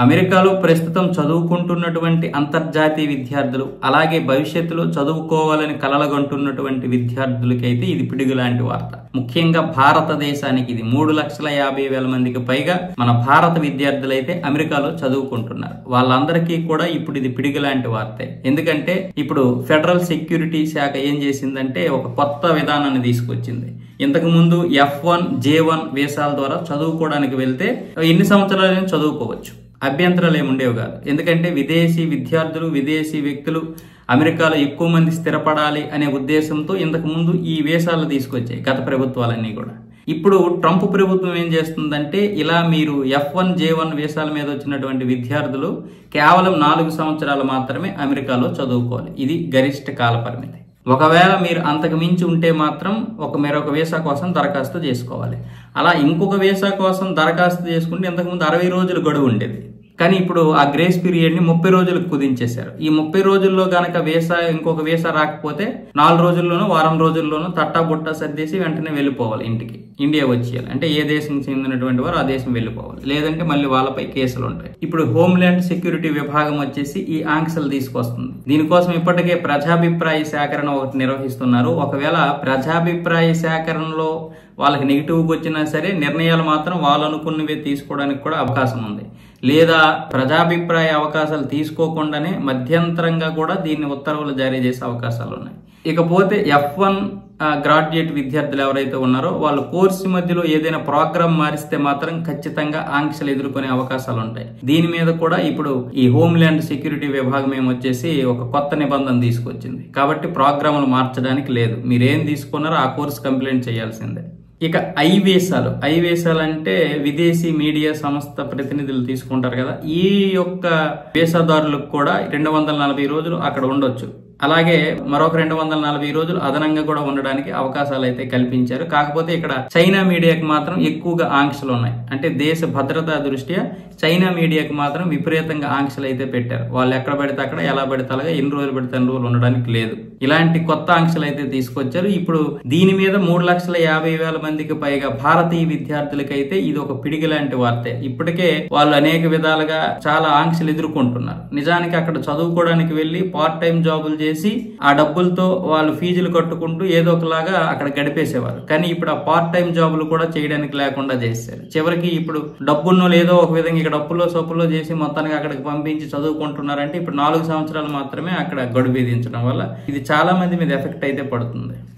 అమెరికాలో ప్రస్తుతం చదువుకుంటున్నటువంటి అంతర్జాతీయ విద్యార్థులు, అలాగే భవిష్యత్తులో చదువుకోవాలని కలలుగంటున్నటువంటి విద్యార్థులకైతే ఇది పిడుగు లాంటి వార్త. ముఖ్యంగా భారతదేశానికి ఇది 3,50,000 మందికి పైగా మన భారత విద్యార్థులైతే అమెరికాలో చదువుకుంటున్నారు. వాళ్ళందరికీ కూడా ఇప్పుడు ఇది పిడుగు లాంటి వార్తే. ఎందుకంటే ఇప్పుడు ఫెడరల్ సెక్యూరిటీ శాఖ ఏం చేసిందంటే ఒక కొత్త విధానాన్ని తీసుకొచ్చింది. ఇంతకు ముందు F1, J1 వీసాల ద్వారా చదువుకోవడానికి వెళ్తే ఎన్ని సంవత్సరాలైనా చదువుకోవచ్చు, అభ్యంతరాలు ఏమి ఉండేవి కాదు. ఎందుకంటే విదేశీ విద్యార్థులు, విదేశీ వ్యక్తులు అమెరికాలో ఎక్కువ మంది స్థిరపడాలి అనే ఉద్దేశంతో ఇంతకు ముందు ఈ వీసాలు తీసుకొచ్చాయి గత ప్రభుత్వాలన్నీ కూడా. ఇప్పుడు ట్రంప్ ప్రభుత్వం ఏం చేస్తుందంటే ఇలా మీరు F1, J1 వీసాల మీద వచ్చినటువంటి విద్యార్థులు కేవలం 4 సంవత్సరాలు మాత్రమే అమెరికాలో చదువుకోవాలి. ఇది గరిష్ట కాల పరిమితి. ఒకవేళ మీరు అంతకు మించి ఉంటే మాత్రం మరొక వీసా కోసం దరఖాస్తు చేసుకోవాలి. అలా ఇంకొక వీసా కోసం దరఖాస్తు చేసుకుంటే ఇంతకుముందు 60 రోజులు గడువు ఉండేది. కానీ ఇప్పుడు ఆ గ్రేస్ పీరియడ్ ని 30 రోజులకు కుదించేశారు. ఈ 30 రోజుల్లో గనక ఇంకొక వీసా రాకపోతే 4 రోజుల్లోనూ వారం రోజుల్లోనూ తట్టా బుట్టా సర్దేసి వెంటనే వెళ్ళిపోవాలి ఇంటికి, ఇండియా వచ్చేయాలి. అంటే ఏ దేశం చెందినటువంటి వారు ఆ దేశం వెళ్ళిపోవాలి, లేదంటే మళ్ళీ వాళ్ళపై కేసులు ఉంటాయి. ఇప్పుడు హోమ్ల్యాండ్ సెక్యూరిటీ విభాగం వచ్చేసి ఈ ఆంక్షలు తీసుకొస్తుంది. దీనికోసం ఇప్పటికే ప్రజాభిప్రాయ సేకరణ ఒకటి నిర్వహిస్తున్నారు. ఒకవేళ ప్రజాభిప్రాయ సేకరణలో వాళ్ళకి నెగిటివ్గా వచ్చినా సరే నిర్ణయాలు మాత్రం వాళ్ళు అనుకున్నవే తీసుకోవడానికి కూడా అవకాశం ఉంది. లేదా ప్రజాభిప్రాయ అవకాశాలు తీసుకోకుండానే మధ్యంతరంగా కూడా దీన్ని ఉత్తర్వులు జారీ చేసే అవకాశాలు ఉన్నాయి. ఇకపోతే F1 గ్రాడ్యుయేట్ విద్యార్థులు ఎవరైతే ఉన్నారో వాళ్ళు కోర్సు మధ్యలో ఏదైనా ప్రోగ్రామ్ మారిస్తే మాత్రం ఖచ్చితంగా ఆంక్షలు ఎదుర్కొనే అవకాశాలు ఉంటాయి. దీని మీద కూడా ఇప్పుడు ఈ హోమ్ల్యాండ్ సెక్యూరిటీ విభాగం ఏమొచ్చేసి ఒక కొత్త నిబంధన తీసుకొచ్చింది. కాబట్టి ప్రోగ్రాములు మార్చడానికి లేదు, మీరేం తీసుకున్నారో ఆ కోర్సు కంప్లీట్ చేయాల్సిందే. ఇక ఐ వీసాలు అంటే విదేశీ మీడియా సంస్థ ప్రతినిధులు తీసుకుంటారు కదా, ఈ యొక్క వీసాదారులకు కూడా 240 రోజులు అక్కడ ఉండొచ్చు. అలాగే మరొక 240 రోజులు అదనంగా కూడా ఉండడానికి అవకాశాలు అయితే కల్పించారు. కాకపోతే ఇక్కడ చైనా మీడియాకి మాత్రం ఎక్కువగా ఆంక్షలు ఉన్నాయి. అంటే దేశ భద్రతా దృష్ట్యా చైనా మీడియాకి మాత్రం విపరీతంగా ఆంక్షలు అయితే పెట్టారు. వాళ్ళు ఎక్కడ పడితే అక్కడ, ఎలా పడితే అలాగా, ఎన్ని రోజులు పడితే అన్ని రోజులు ఉండడానికి లేదు. ఇలాంటి కొత్త ఆంక్షలు అయితే తీసుకొచ్చారు. ఇప్పుడు దీని మీద 3,50,000 మందికి పైగా భారతీయ విద్యార్థులకైతే ఇది ఒక పిడికి లాంటి వార్తే. ఇప్పటికే వాళ్ళు అనేక విధాలుగా చాలా ఆంక్షలు ఎదుర్కొంటున్నారు. నిజానికి అక్కడ చదువుకోవడానికి వెళ్లి పార్ట్ టైం జాబులు చేసి ఆ డబ్బులతో వాళ్ళు ఫీజులు కట్టుకుంటూ ఏదో ఒకలాగా అక్కడ గడిపేసేవారు. కానీ ఇప్పుడు ఆ పార్ట్ టైం జాబులు కూడా చేయడానికి లేకుండా చేశారు. చివరికి ఇప్పుడు డబ్బున్నో లేదో ఒక విధంగా ఇక్కడ అప్పులో సొప్పులో చేసి మొత్తానికి అక్కడికి పంపించి చదువుకుంటున్నారంటే ఇప్పుడు 4 సంవత్సరాలు మాత్రమే అక్కడ గడువు విధించడం వల్ల ఇది చాలా మంది మీద ఎఫెక్ట్ అయితే పడుతుంది.